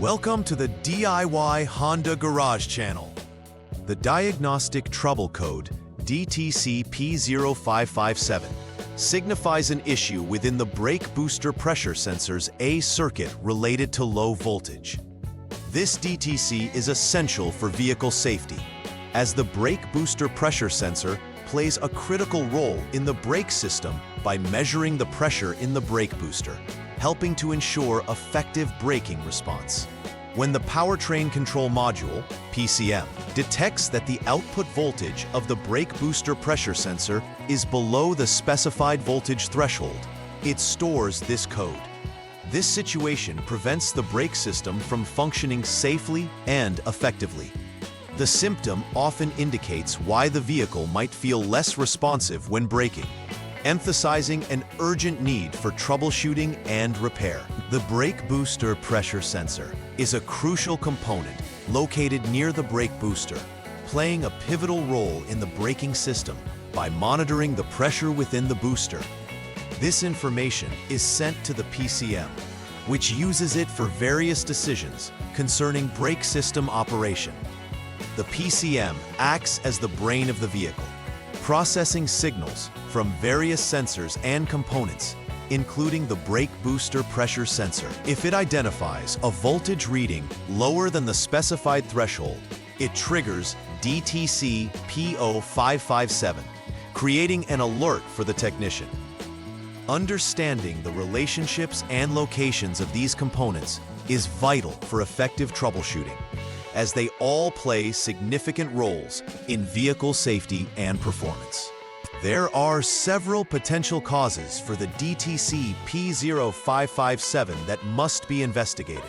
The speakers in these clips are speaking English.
Welcome to the DIY Honda Garage channel. The diagnostic trouble code, DTC P0557, signifies an issue within the brake booster pressure sensor's A circuit related to low voltage. This DTC is essential for vehicle safety, as the brake booster pressure sensor plays a critical role in the brake system by measuring the pressure in the brake booster, helping to ensure effective braking response. When the powertrain control module, PCM, detects that the output voltage of the brake booster pressure sensor is below the specified voltage threshold, it stores this code. This situation prevents the brake system from functioning safely and effectively. The symptom often indicates why the vehicle might feel less responsive when braking, emphasizing an urgent need for troubleshooting and repair. The brake booster pressure sensor is a crucial component located near the brake booster, playing a pivotal role in the braking system by monitoring the pressure within the booster. This information is sent to the PCM, which uses it for various decisions concerning brake system operation. The PCM acts as the brain of the vehicle, processing signals from various sensors and components, including the brake booster pressure sensor. If it identifies a voltage reading lower than the specified threshold, it triggers DTC P0557, creating an alert for the technician. Understanding the relationships and locations of these components is vital for effective troubleshooting, as they all play significant roles in vehicle safety and performance. There are several potential causes for the DTC P0557 that must be investigated.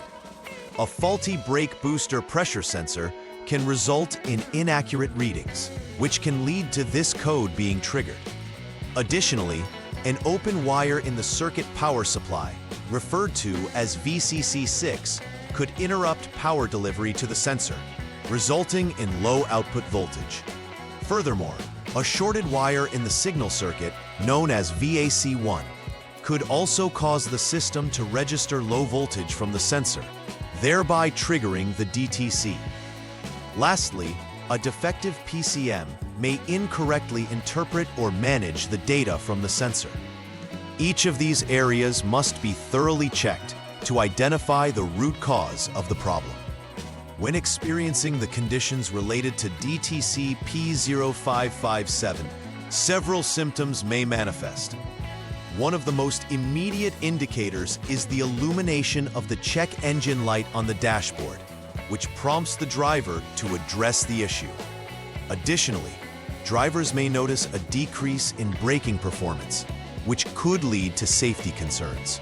A faulty brake booster pressure sensor can result in inaccurate readings, which can lead to this code being triggered. Additionally, an open wire in the circuit power supply, referred to as VCC6, could interrupt power delivery to the sensor, resulting in low output voltage. Furthermore, a shorted wire in the signal circuit, known as VAC1, could also cause the system to register low voltage from the sensor, thereby triggering the DTC. Lastly, a defective PCM may incorrectly interpret or manage the data from the sensor. Each of these areas must be thoroughly checked to identify the root cause of the problem. When experiencing the conditions related to DTC P0557, several symptoms may manifest. One of the most immediate indicators is the illumination of the check engine light on the dashboard, which prompts the driver to address the issue. Additionally, drivers may notice a decrease in braking performance, which could lead to safety concerns.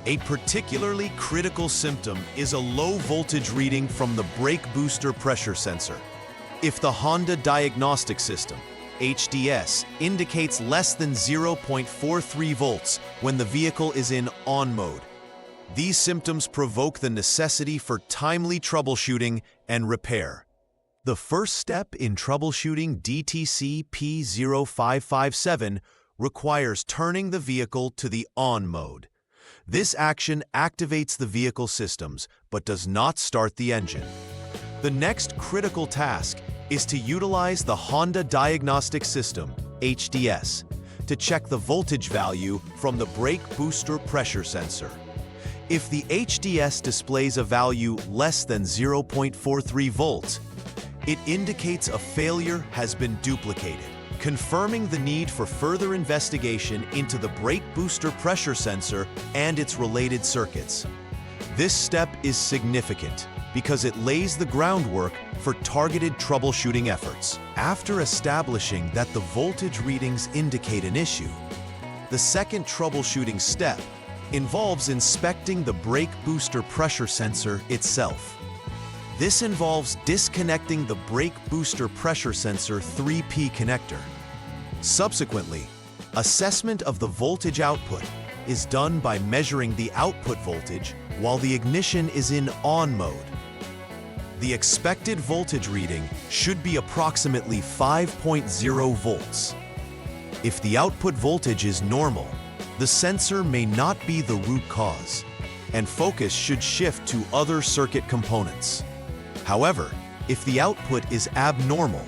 A particularly critical symptom is a low voltage reading from the brake booster pressure sensor. If the Honda Diagnostics System, HDS, indicates less than 0.43 volts when the vehicle is in on mode, these symptoms provoke the necessity for timely troubleshooting and repair. The first step in troubleshooting DTC P0557 requires turning the vehicle to the on mode. This action activates the vehicle systems but does not start the engine. The next critical task is to utilize the Honda Diagnostic System, HDS, to check the voltage value from the brake booster pressure sensor. If the HDS displays a value less than 0.43 volts, it indicates a failure has been duplicated, confirming the need for further investigation into the brake booster pressure sensor and its related circuits. This step is significant because it lays the groundwork for targeted troubleshooting efforts. After establishing that the voltage readings indicate an issue, the second troubleshooting step involves inspecting the brake booster pressure sensor itself. This involves disconnecting the brake booster pressure sensor 3P connector. Subsequently, assessment of the voltage output is done by measuring the output voltage while the ignition is in on mode. The expected voltage reading should be approximately 5.0 volts. If the output voltage is normal, the sensor may not be the root cause. and focus should shift to other circuit components. However, if the output is abnormal,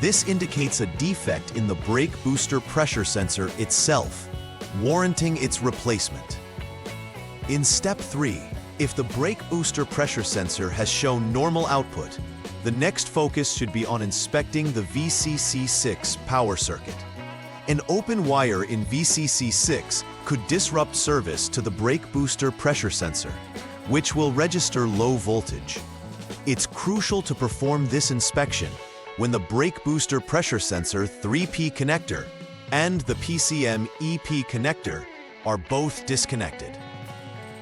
this indicates a defect in the brake booster pressure sensor itself, warranting its replacement. In Step 3, if the brake booster pressure sensor has shown normal output, the next focus should be on inspecting the VCC6 power circuit. An open wire in VCC6 could disrupt service to the brake booster pressure sensor, which will register low voltage. It's crucial to perform this inspection when the brake booster pressure sensor 3P connector and the PCM EP connector are both disconnected.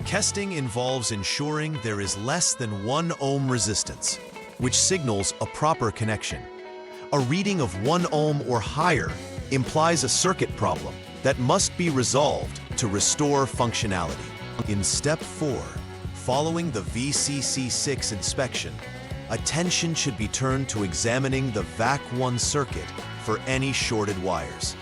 Testing involves ensuring there is less than 1 ohm resistance, which signals a proper connection. A reading of 1 ohm or higher implies a circuit problem that must be resolved to restore functionality. In Step 4, following the VCC6 inspection, attention should be turned to examining the VAC1 circuit for any shorted wires.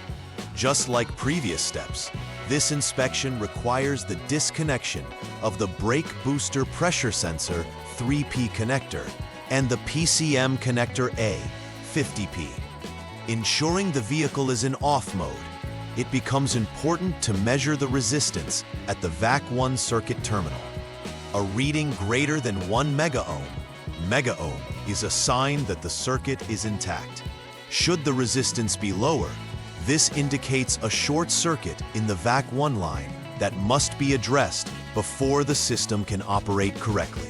Just like previous steps, this inspection requires the disconnection of the brake booster pressure sensor 3P connector and the PCM connector A 50P. Ensuring the vehicle is in off mode, it becomes important to measure the resistance at the VAC1 circuit terminal. A reading greater than 1 megaohm is a sign that the circuit is intact. Should the resistance be lower, this indicates a short circuit in the VAC1 line that must be addressed before the system can operate correctly.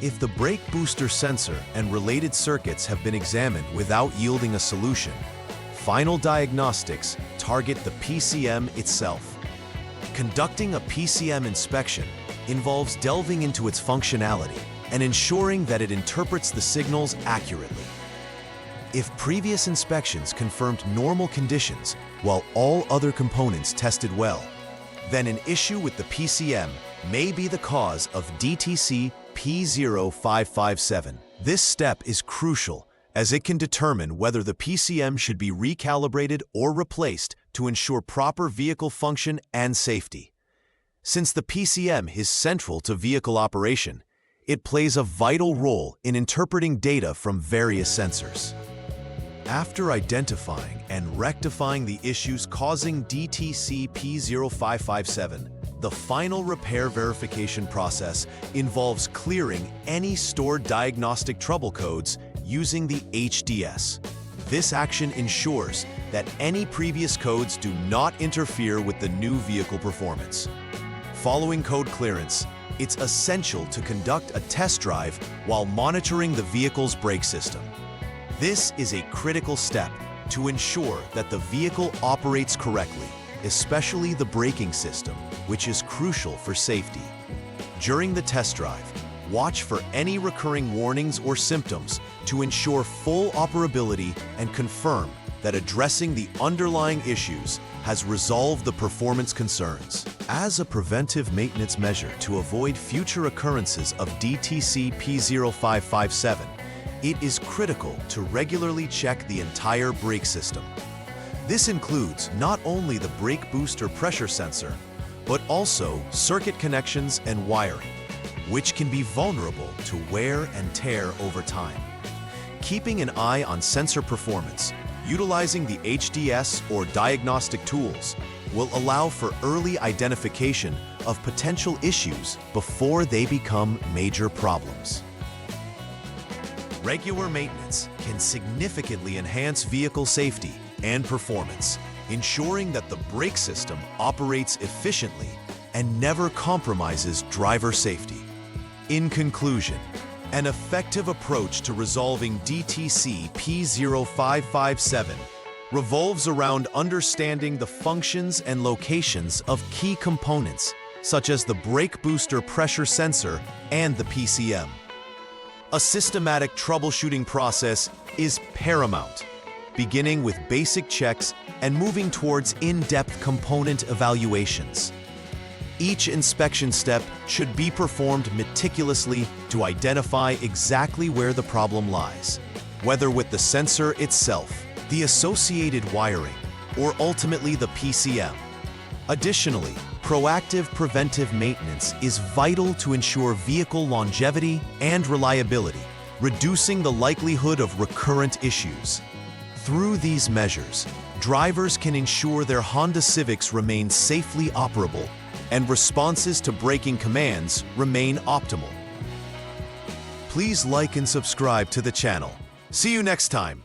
If the brake booster sensor and related circuits have been examined without yielding a solution, final diagnostics target the PCM itself. Conducting a PCM inspection involves delving into its functionality and ensuring that it interprets the signals accurately. If previous inspections confirmed normal conditions while all other components tested well, then an issue with the PCM may be the cause of DTC P0557. This step is crucial as it can determine whether the PCM should be recalibrated or replaced to ensure proper vehicle function and safety. Since the PCM is central to vehicle operation, it plays a vital role in interpreting data from various sensors. After identifying and rectifying the issues causing DTC P0557, the final repair verification process involves clearing any stored diagnostic trouble codes using the HDS. This action ensures that any previous codes do not interfere with the new vehicle performance. Following code clearance, it's essential to conduct a test drive while monitoring the vehicle's brake system. This is a critical step to ensure that the vehicle operates correctly, especially the braking system, which is crucial for safety. During the test drive, watch for any recurring warnings or symptoms to ensure full operability and confirm that addressing the underlying issues has resolved the performance concerns. As a preventive maintenance measure to avoid future occurrences of DTC P0557, it is critical to regularly check the entire brake system. This includes not only the brake booster pressure sensor, but also circuit connections and wiring, which can be vulnerable to wear and tear over time. Keeping an eye on sensor performance, utilizing the HDS or diagnostic tools, will allow for early identification of potential issues before they become major problems. Regular maintenance can significantly enhance vehicle safety and performance, ensuring that the brake system operates efficiently and never compromises driver safety. In conclusion, an effective approach to resolving DTC P0557 revolves around understanding the functions and locations of key components, such as the brake booster pressure sensor and the PCM. A systematic troubleshooting process is paramount, beginning with basic checks and moving towards in-depth component evaluations. Each inspection step should be performed meticulously to identify exactly where the problem lies, whether with the sensor itself, the associated wiring, or ultimately the PCM. Additionally, Proactive preventive maintenance is vital to ensure vehicle longevity and reliability, reducing the likelihood of recurrent issues. Through these measures, drivers can ensure their Honda Civics remain safely operable and responses to braking commands remain optimal. Please like and subscribe to the channel. See you next time.